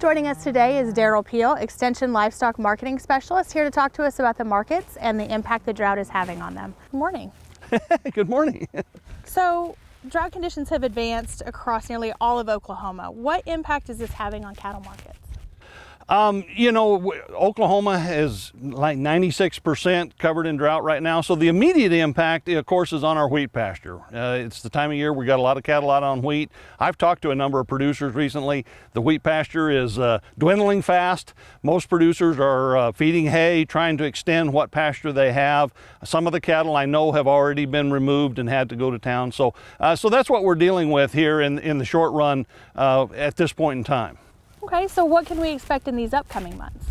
Joining us today is Derrell Peel, Extension Livestock Marketing Specialist, here to talk to us about the markets and the impact the drought is having on them. Good morning. Good morning. So, drought conditions have advanced across nearly all of Oklahoma. What impact is this having on cattle markets? Oklahoma is like 96% covered in drought right now. So the immediate impact, of course, is on our wheat pasture. It's the time of year we got a lot of cattle out on wheat. I've talked to a number of producers recently. The wheat pasture is dwindling fast. Most producers are feeding hay, trying to extend what pasture they have. Some of the cattle I know have already been removed and had to go to town. So that's what we're dealing with here in the short run at this point in time. Okay, so what can we expect in these upcoming months?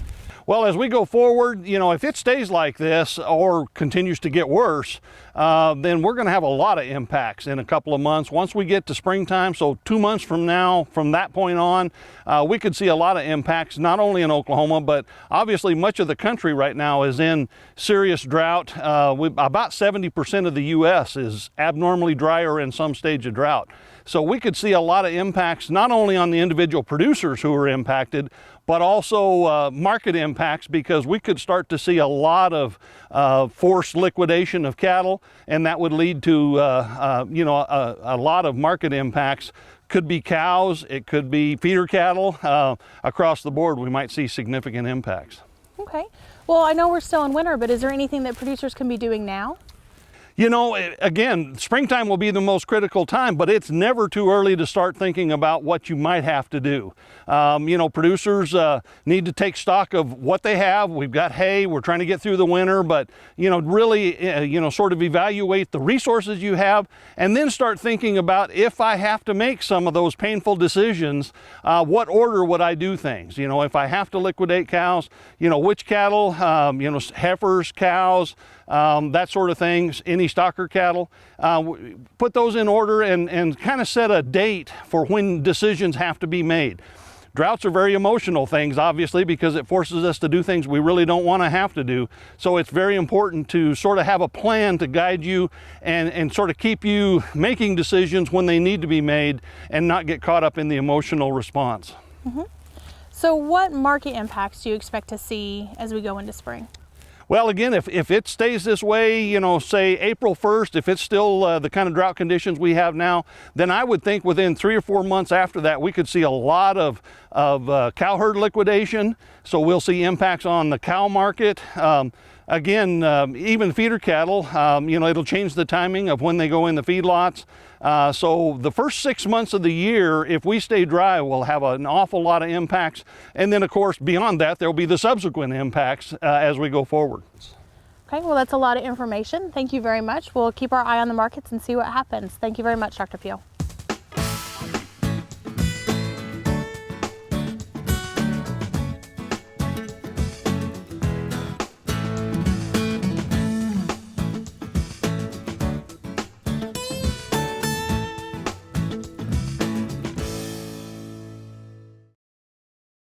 Well, as we go forward, if it stays like this or continues to get worse, then we're going to have a lot of impacts in a couple of months. Once we get to springtime, so 2 months from now, from that point on, we could see a lot of impacts, not only in Oklahoma, but obviously much of the country right now is in serious drought. About 70% of the U.S. is abnormally dry or in some stage of drought. So we could see a lot of impacts, not only on the individual producers who are impacted, but also market impacts, because we could start to see a lot of forced liquidation of cattle, and that would lead to a lot of market impacts. Could be cows, it could be feeder cattle. Across the board, we might see significant impacts. Okay. Well, I know we're still in winter, but is there anything that producers can be doing now? Again, springtime will be the most critical time, but it's never too early to start thinking about what you might have to do. Producers need to take stock of what they have. We've got hay, we're trying to get through the winter, but, really, sort of evaluate the resources you have, and then start thinking about, if I have to make some of those painful decisions, what order would I do things? If I have to liquidate cows, which cattle, heifers, cows, that sort of things, any stocker cattle, put those in order and kind of set a date for when decisions have to be made. Droughts are very emotional things, obviously, because it forces us to do things we really don't want to have to do. So it's very important to sort of have a plan to guide you and sort of keep you making decisions when they need to be made and not get caught up in the emotional response. Mm-hmm. So what market impacts do you expect to see as we go into spring? Well, again, if it stays this way, say April 1st, if it's still the kind of drought conditions we have now, then I would think within 3 or 4 months after that, we could see a lot of cow herd liquidation. So we'll see impacts on the cow market. Again, even feeder cattle, it'll change the timing of when they go in the feedlots. So the first 6 months of the year, if we stay dry, we'll have an awful lot of impacts. And then, of course, beyond that, there'll be the subsequent impacts as we go forward. Okay, well, that's a lot of information. Thank you very much. We'll keep our eye on the markets and see what happens. Thank you very much, Dr. Peel.